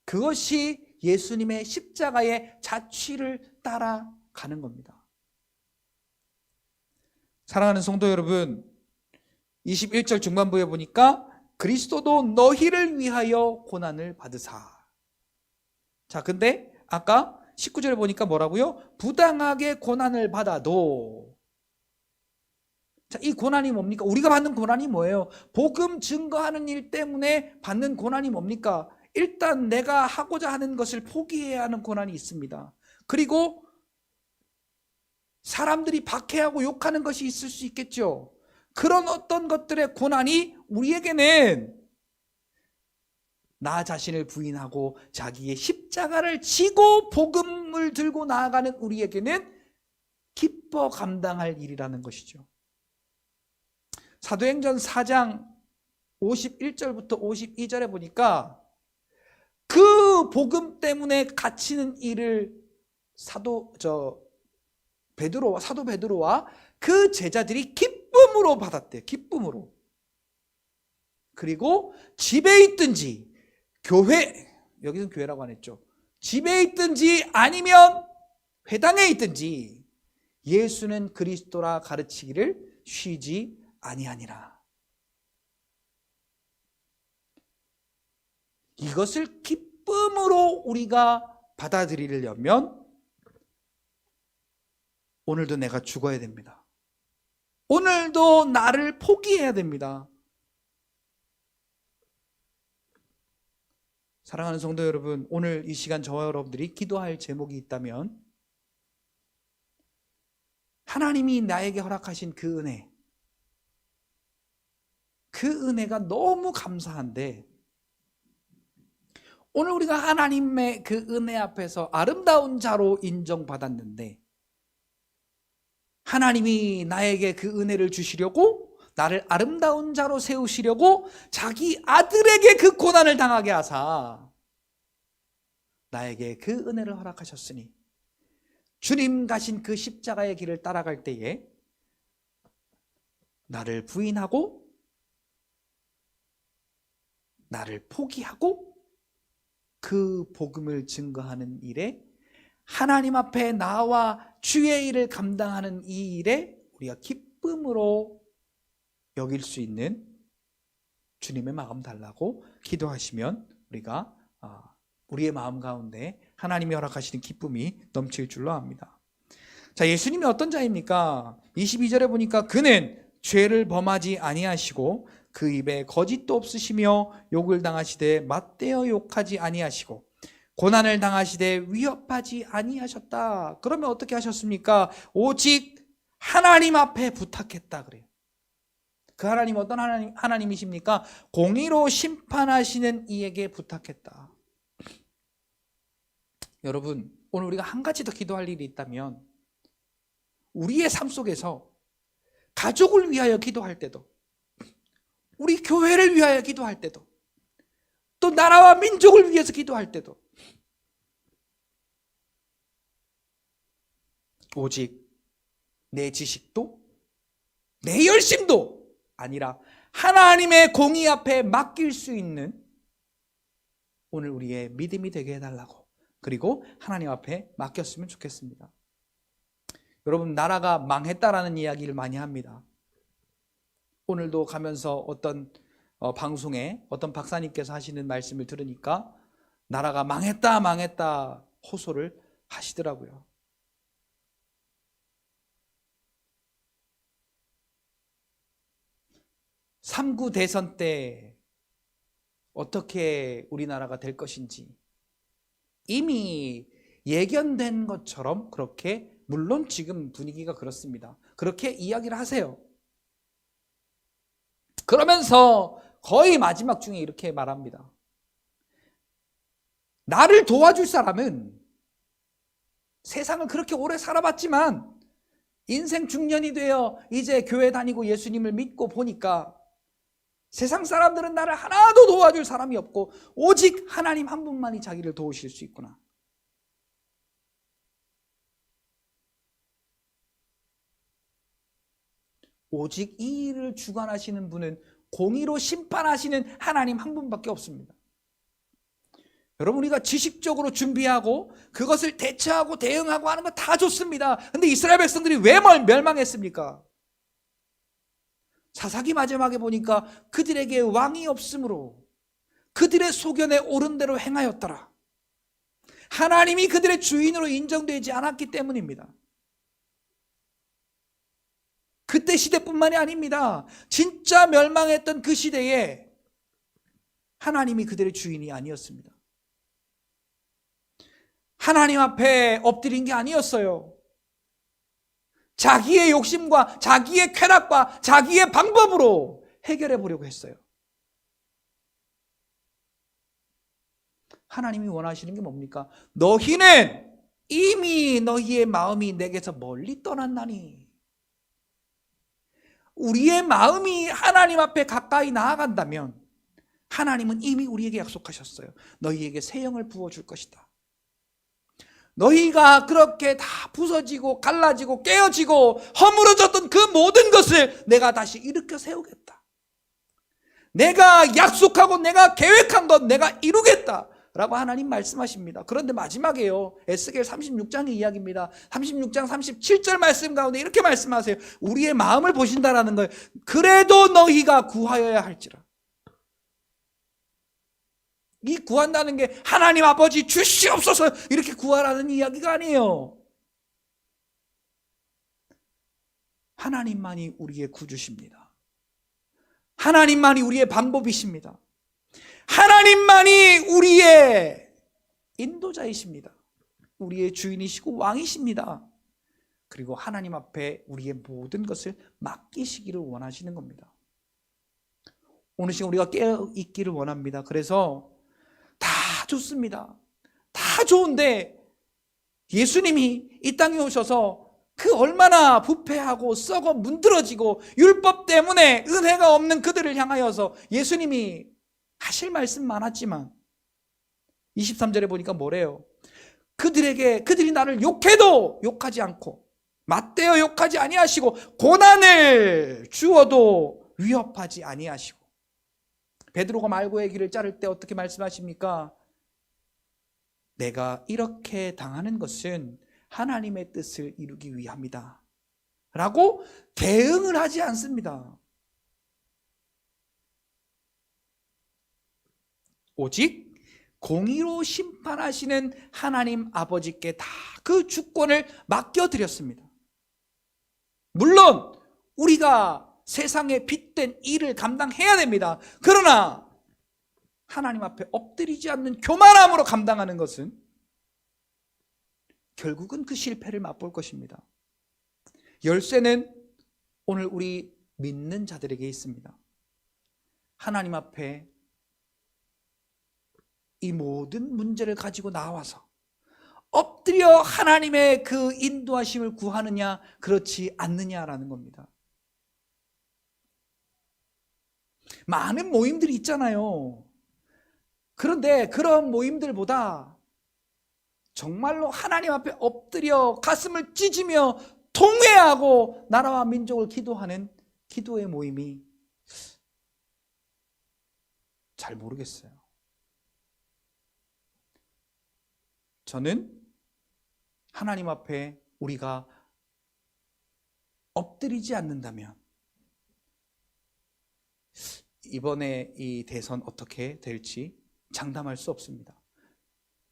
그것이 예수님의 십자가의 자취를 따라가는 겁니다. 사랑하는 성도 여러분, 21절 중반부에 보니까 그리스도도 너희를 위하여 고난을 받으사. 자, 근데 아까 19절에 보니까 뭐라고요? 부당하게 고난을 받아도. 자, 이 고난이 뭡니까? 우리가 받는 고난이 뭐예요? 복음 증거하는 일 때문에 받는 고난이 뭡니까? 일단 내가 하고자 하는 것을 포기해야 하는 고난이 있습니다. 그리고 사람들이 박해하고 욕하는 것이 있을 수 있겠죠. 그런 어떤 것들의 고난이 우리에게는 나 자신을 부인하고 자기의 십자가를 지고 복음을 들고 나아가는 우리에게는 기뻐 감당할 일이라는 것이죠. 사도행전 4장 51절부터 52절에 보니까 그 복음 때문에 갇히는 일을 사도 베드로와 그 제자들이 기쁨으로 받았대요. 기쁨으로. 그리고 집에 있든지 교회, 여기서는 교회라고 안 했죠. 집에 있든지 아니면 회당에 있든지 예수는 그리스도라 가르치기를 쉬지 아니하니라. 이것을 기쁨으로 우리가 받아들이려면 오늘도 내가 죽어야 됩니다. 오늘도 나를 포기해야 됩니다. 사랑하는 성도 여러분, 오늘 이 시간 저와 여러분들이 기도할 제목이 있다면 하나님이 나에게 허락하신 그 은혜, 그 은혜가 너무 감사한데 오늘 우리가 하나님의 그 은혜 앞에서 아름다운 자로 인정받았는데 하나님이 나에게 그 은혜를 주시려고 나를 아름다운 자로 세우시려고 자기 아들에게 그 고난을 당하게 하사 나에게 그 은혜를 허락하셨으니 주님 가신 그 십자가의 길을 따라갈 때에 나를 부인하고 나를 포기하고 그 복음을 증거하는 일에 하나님 앞에 나와 주의 일을 감당하는 이 일에 우리가 기쁨으로 여길 수 있는 주님의 마음 달라고 기도하시면 우리가 우리의 마음 가운데 하나님이 허락하시는 기쁨이 넘칠 줄로 압니다. 자, 예수님이 어떤 자입니까? 22절에 보니까 그는 죄를 범하지 아니하시고 그 입에 거짓도 없으시며 욕을 당하시되 맞대어 욕하지 아니하시고 고난을 당하시되 위협하지 아니하셨다. 그러면 어떻게 하셨습니까? 오직 하나님 앞에 부탁했다 그래요. 그 하나님 어떤 하나님이십니까? 공의로 심판하시는 이에게 부탁했다. 여러분, 오늘 우리가 한 가지 더 기도할 일이 있다면 우리의 삶 속에서 가족을 위하여 기도할 때도, 우리 교회를 위하여 기도할 때도, 또 나라와 민족을 위해서 기도할 때도 오직 내 지식도 내 열심도 아니라 하나님의 공의 앞에 맡길 수 있는 오늘 우리의 믿음이 되게 해달라고, 그리고 하나님 앞에 맡겼으면 좋겠습니다. 여러분, 나라가 망했다라는 이야기를 많이 합니다. 오늘도 가면서 어떤 방송에 어떤 박사님께서 하시는 말씀을 들으니까 나라가 망했다 호소를 하시더라고요. 삼구 대선 때 어떻게 우리나라가 될 것인지 이미 예견된 것처럼 그렇게, 물론 지금 분위기가 그렇습니다. 그렇게 이야기를 하세요. 그러면서 거의 마지막 중에 이렇게 말합니다. 나를 도와줄 사람은 세상을 그렇게 오래 살아봤지만 인생 중년이 되어 이제 교회 다니고 예수님을 믿고 보니까 세상 사람들은 나를 하나도 도와줄 사람이 없고 오직 하나님 한 분만이 자기를 도우실 수 있구나. 오직 이 일을 주관하시는 분은 공의로 심판하시는 하나님 한 분밖에 없습니다. 여러분, 우리가 지식적으로 준비하고 그것을 대처하고 대응하고 하는 거 다 좋습니다. 근데 이스라엘 백성들이 왜 멸망했습니까? 사사기 마지막에 보니까 그들에게 왕이 없으므로 그들의 소견에 옳은 대로 행하였더라. 하나님이 그들의 주인으로 인정되지 않았기 때문입니다. 그때 시대뿐만이 아닙니다. 진짜 멸망했던 그 시대에 하나님이 그들의 주인이 아니었습니다. 하나님 앞에 엎드린 게 아니었어요. 자기의 욕심과 자기의 쾌락과 자기의 방법으로 해결해 보려고 했어요. 하나님이 원하시는 게 뭡니까? 너희는 이미 너희의 마음이 내게서 멀리 떠났나니. 우리의 마음이 하나님 앞에 가까이 나아간다면 하나님은 이미 우리에게 약속하셨어요. 너희에게 새 영을 부어줄 것이다. 너희가 그렇게 다 부서지고 갈라지고 깨어지고 허물어졌던 그 모든 것을 내가 다시 일으켜 세우겠다. 내가 약속하고 내가 계획한 것 내가 이루겠다 라고 하나님 말씀하십니다. 그런데 마지막에요, 에스겔 36장의 이야기입니다. 36장 37절 말씀 가운데 이렇게 말씀하세요. 우리의 마음을 보신다라는 거예요. 그래도 너희가 구하여야 할지라. 이 구한다는 게 하나님 아버지 주시옵소서 이렇게 구하라는 이야기가 아니에요. 하나님만이 우리의 구주십니다. 하나님만이 우리의 방법이십니다. 하나님만이 우리의 인도자이십니다. 우리의 주인이시고 왕이십니다. 그리고 하나님 앞에 우리의 모든 것을 맡기시기를 원하시는 겁니다. 오늘 시간 우리가 깨어있기를 원합니다. 그래서 다 좋습니다. 다 좋은데 예수님이 이 땅에 오셔서 그 얼마나 부패하고 썩어 문드러지고 율법 때문에 은혜가 없는 그들을 향하여서 예수님이 하실 말씀 많았지만 23절에 보니까 뭐래요? 그들이 나를 욕해도 욕하지 않고 맞대어 욕하지 아니하시고 고난을 주어도 위협하지 아니하시고. 베드로가 말고의 길을 자를 때 어떻게 말씀하십니까? 내가 이렇게 당하는 것은 하나님의 뜻을 이루기 위함이다 라고 대응을 하지 않습니다. 오직 공의로 심판하시는 하나님 아버지께 다 그 주권을 맡겨드렸습니다. 물론 우리가 세상에 빗댄 일을 감당해야 됩니다. 그러나 하나님 앞에 엎드리지 않는 교만함으로 감당하는 것은 결국은 그 실패를 맛볼 것입니다. 열쇠는 오늘 우리 믿는 자들에게 있습니다. 하나님 앞에 이 모든 문제를 가지고 나와서 엎드려 하나님의 그 인도하심을 구하느냐 그렇지 않느냐라는 겁니다. 많은 모임들이 있잖아요. 그런데 그런 모임들보다 정말로 하나님 앞에 엎드려 가슴을 찢으며 통회하고 나라와 민족을 기도하는 기도의 모임이 잘 모르겠어요. 저는 하나님 앞에 우리가 엎드리지 않는다면 이번에 이 대선 어떻게 될지 장담할 수 없습니다.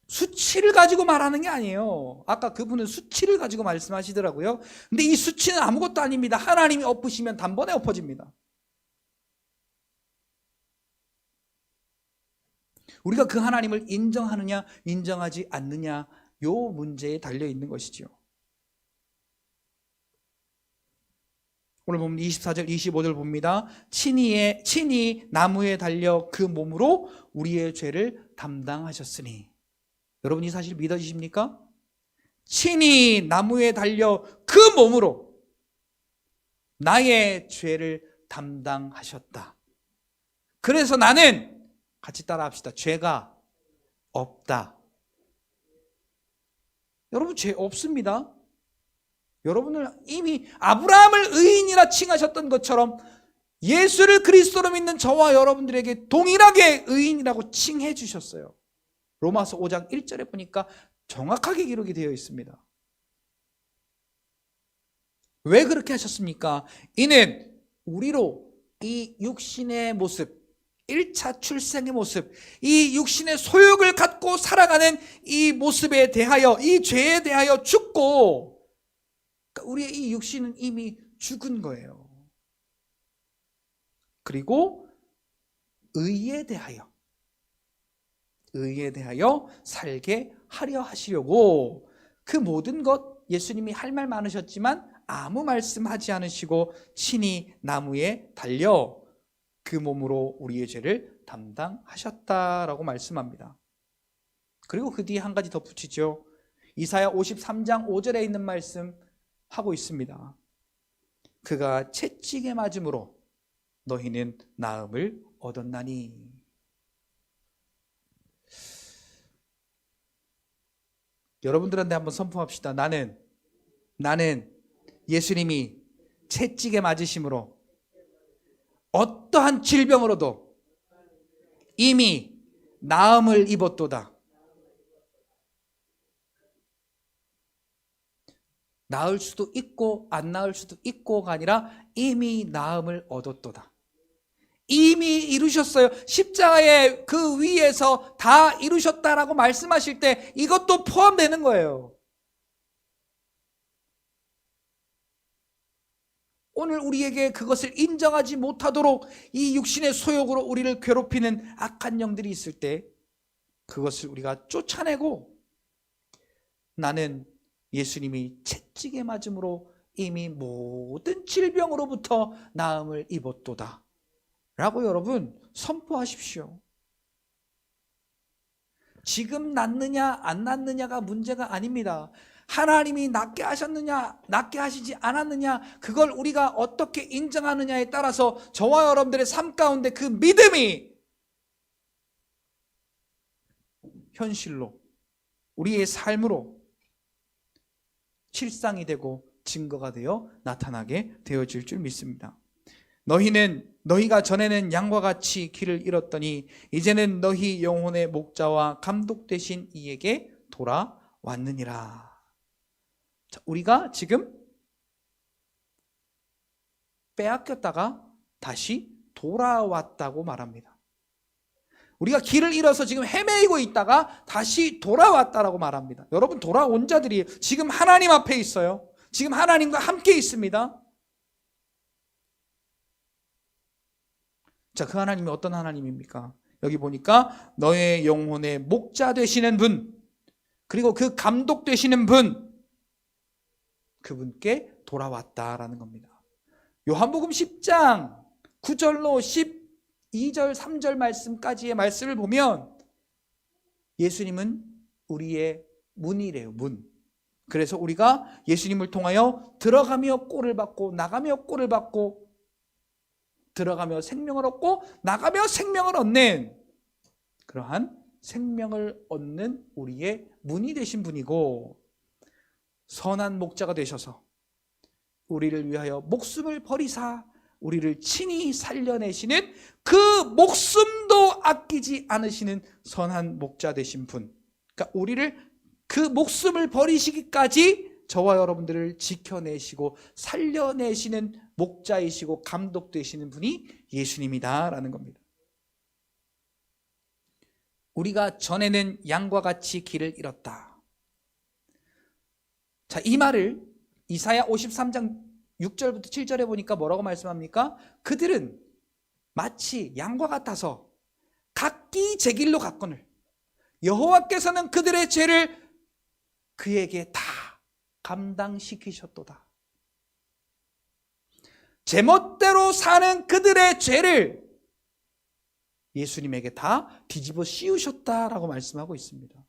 수치를 가지고 말하는 게 아니에요. 아까 그분은 수치를 가지고 말씀하시더라고요. 근데 이 수치는 아무것도 아닙니다. 하나님이 엎으시면 단번에 엎어집니다. 우리가 그 하나님을 인정하느냐 인정하지 않느냐 요 문제에 달려 있는 것이죠. 오늘 보면 24절 25절 봅니다. 친히 나무에 달려 그 몸으로 우리의 죄를 담당하셨으니. 여러분 이 사실 믿어지십니까? 친히 나무에 달려 그 몸으로 나의 죄를 담당하셨다. 그래서 나는 같이 따라 합시다. 죄가 없다. 여러분 죄 없습니다. 여러분을 이미 아브라함을 의인이라 칭하셨던 것처럼 예수를 그리스도로 믿는 저와 여러분들에게 동일하게 의인이라고 칭해 주셨어요. 로마서 5장 1절에 보니까 정확하게 기록이 되어 있습니다. 왜 그렇게 하셨습니까? 이는 우리로 이 육신의 모습, 1차 출생의 모습, 이 육신의 소욕을 갖고 살아가는 이 모습에 대하여, 이 죄에 대하여 죽고, 우리의 이 육신은 이미 죽은 거예요. 그리고 의에 대하여 살게 하려 하시려고 그 모든 것 예수님이 할 말 많으셨지만 아무 말씀하지 않으시고 친히 나무에 달려 그 몸으로 우리의 죄를 담당하셨다라고 말씀합니다. 그리고 그 뒤에 한 가지 덧붙이죠. 이사야 53장 5절에 있는 말씀 하고 있습니다. 그가 채찍에 맞음으로 너희는 나음을 얻었나니. 여러분들한테 한번 선포합시다. 나는 예수님이 채찍에 맞으심으로 어떠한 질병으로도 이미 나음을 입었도다. 나을 수도 있고 안 나을 수도 있고가 아니라 이미 나음을 얻었도다. 이미 이루셨어요. 십자가의 그 위에서 다 이루셨다라고 말씀하실 때 이것도 포함되는 거예요. 오늘 우리에게 그것을 인정하지 못하도록 이 육신의 소욕으로 우리를 괴롭히는 악한 영들이 있을 때 그것을 우리가 쫓아내고 나는 예수님이 채찍에 맞음으로 이미 모든 질병으로부터 나음을 입었도다 라고 여러분 선포하십시오. 지금 낫느냐 안 낫느냐가 문제가 아닙니다. 하나님이 낫게 하셨느냐 낫게 하시지 않았느냐 그걸 우리가 어떻게 인정하느냐에 따라서 저와 여러분들의 삶 가운데 그 믿음이 현실로 우리의 삶으로 실상이 되고 증거가 되어 나타나게 되어질 줄 믿습니다. 너희가 전에는 양과 같이 길을 잃었더니 이제는 너희 영혼의 목자와 감독 되신 이에게 돌아왔느니라. 자, 우리가 지금 빼앗겼다가 다시 돌아왔다고 말합니다. 우리가 길을 잃어서 지금 헤매이고 있다가 다시 돌아왔다라고 말합니다. 여러분 돌아온 자들이 지금 하나님 앞에 있어요. 지금 하나님과 함께 있습니다. 자, 그 하나님이 어떤 하나님입니까? 여기 보니까 너의 영혼의 목자 되시는 분, 그리고 그 감독 되시는 분, 그분께 돌아왔다라는 겁니다. 요한복음 10장 9절로 12절 3절 말씀까지의 말씀을 보면 예수님은 우리의 문이래요. 문. 그래서 우리가 예수님을 통하여 들어가며 꼴을 받고 나가며 꼴을 받고 들어가며 생명을 얻고 나가며 생명을 얻는 그러한 생명을 얻는 우리의 문이 되신 분이고 선한 목자가 되셔서 우리를 위하여 목숨을 버리사 우리를 친히 살려내시는 그 목숨도 아끼지 않으시는 선한 목자 되신 분. 그러니까 우리를 그 목숨을 버리시기까지 저와 여러분들을 지켜내시고 살려내시는 목자이시고 감독 되시는 분이 예수님이다라는 겁니다. 우리가 전에는 양과 같이 길을 잃었다. 자, 이 말을 이사야 53장 6절부터 7절에 보니까 뭐라고 말씀합니까? 그들은 마치 양과 같아서 각기 제 길로 갔거늘 여호와께서는 그들의 죄를 그에게 다 감당시키셨도다. 제멋대로 사는 그들의 죄를 예수님에게 다 뒤집어 씌우셨다라고 말씀하고 있습니다.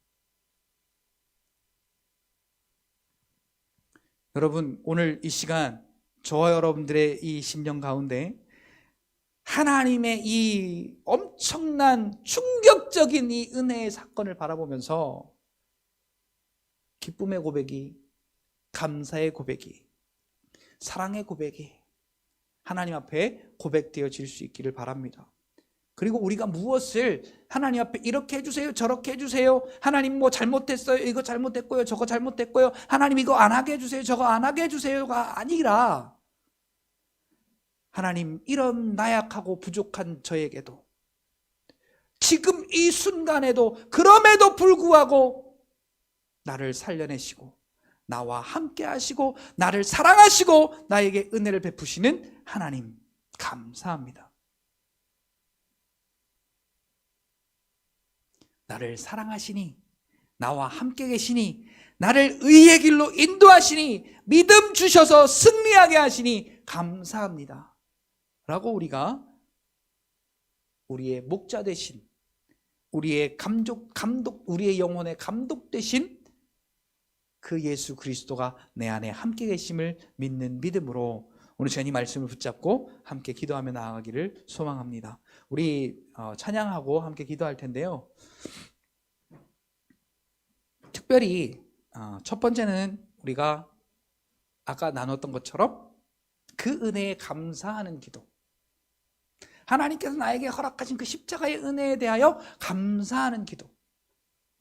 여러분, 오늘 이 시간 저와 여러분들의 이 심령 가운데 하나님의 이 엄청난 충격적인 이 은혜의 사건을 바라보면서 기쁨의 고백이, 감사의 고백이, 사랑의 고백이 하나님 앞에 고백되어질 수 있기를 바랍니다. 그리고 우리가 무엇을 하나님 앞에 이렇게 해주세요, 저렇게 해주세요, 하나님 뭐 잘못했어요, 이거 잘못했고요, 저거 잘못했고요, 하나님 이거 안 하게 해주세요, 저거 안 하게 해주세요가 아니라 하나님 이런 나약하고 부족한 저에게도 지금 이 순간에도 그럼에도 불구하고 나를 살려내시고 나와 함께 하시고 나를 사랑하시고 나에게 은혜를 베푸시는 하나님 감사합니다. 나를 사랑하시니 나와 함께 계시니, 나를 의의 길로 인도하시니, 믿음 주셔서 승리하게 하시니 감사합니다 라고 우리가 우리의 목자 되신, 우리의 감독, 우리의 영혼의 감독 되신 그 예수 그리스도가 내 안에 함께 계심을 믿는 믿음으로 오늘 저희 말씀을 붙잡고 함께 기도하며 나아가기를 소망합니다. 우리 찬양하고 함께 기도할 텐데요. 특별히 첫 번째는 우리가 아까 나눴던 것처럼 그 은혜에 감사하는 기도, 하나님께서 나에게 허락하신 그 십자가의 은혜에 대하여 감사하는 기도,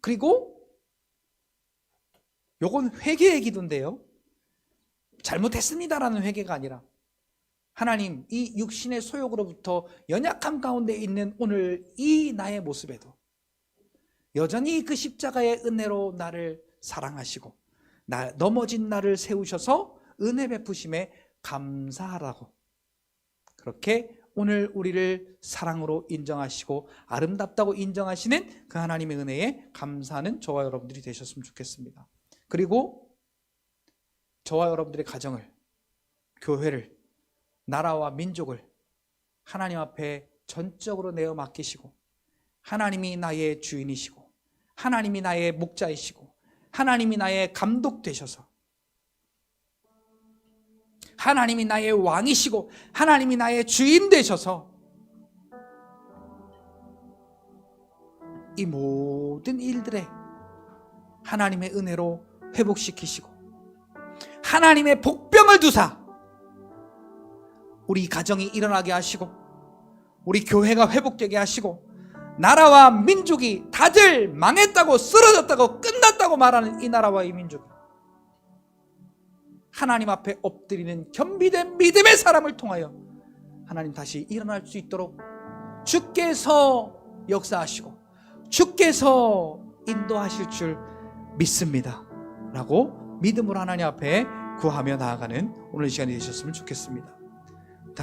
그리고 요건 회개의 기도인데요, 잘못했습니다라는 회개가 아니라 하나님, 이 육신의 소욕으로부터 연약함 가운데 있는 오늘 이 나의 모습에도 여전히 그 십자가의 은혜로 나를 사랑하시고 넘어진 나를 세우셔서 은혜 베푸심에 감사하라고, 그렇게 오늘 우리를 사랑으로 인정하시고 아름답다고 인정하시는 그 하나님의 은혜에 감사하는 저와 여러분들이 되셨으면 좋겠습니다. 그리고 저와 여러분들의 가정을, 교회를, 나라와 민족을 하나님 앞에 전적으로 내어 맡기시고, 하나님이 나의 주인이시고, 하나님이 나의 목자이시고, 하나님이 나의 감독 되셔서, 하나님이 나의 왕이시고, 하나님이 나의 주인 되셔서 이 모든 일들에 하나님의 은혜로 회복시키시고, 하나님의 복병을 두사 우리 가정이 일어나게 하시고, 우리 교회가 회복되게 하시고, 나라와 민족이 다들 망했다고, 쓰러졌다고, 끝났다고 말하는 이 나라와 이 민족이 하나님 앞에 엎드리는 겸비된 믿음의 사람을 통하여 하나님 다시 일어날 수 있도록 주께서 역사하시고 주께서 인도하실 줄 믿습니다 라고 믿음으로 하나님 앞에 구하며 나아가는 오늘 시간이 되셨으면 좋겠습니다.